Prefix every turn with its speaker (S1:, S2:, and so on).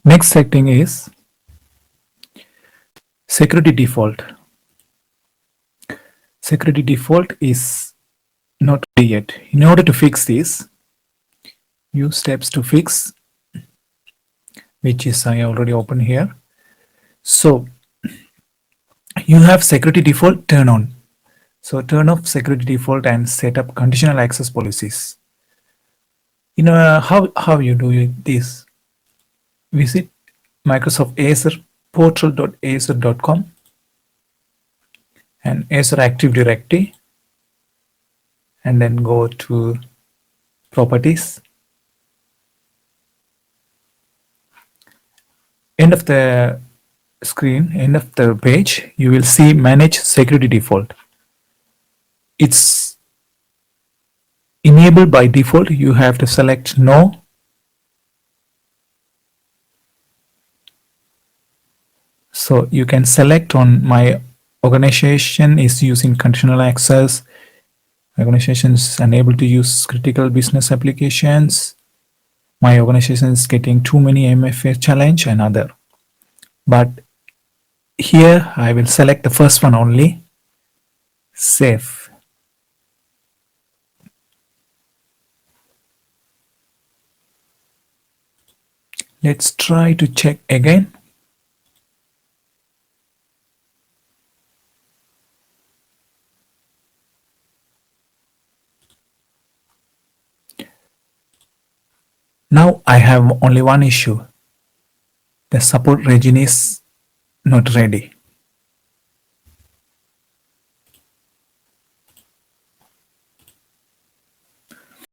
S1: Next setting is security default. Security default is not ready yet. In order to fix this, use steps to fix, which is I already opened here. So you have security default turn on. So turn off security default and set up conditional access policies. You know how you do this? Visit Microsoft Azure portal.azure.com and Azure Active Directory, and then go to properties. End of the screen, end of the page, you will see manage security default. It's enabled by default. You have to select no. So you can select on my organization is using conditional access. Organization is unable to use critical business applications. My organization is getting too many MFA challenge and other. But here I will select the first one only. Save. Let's try to check again. Now I have only one issue. The support region is not ready.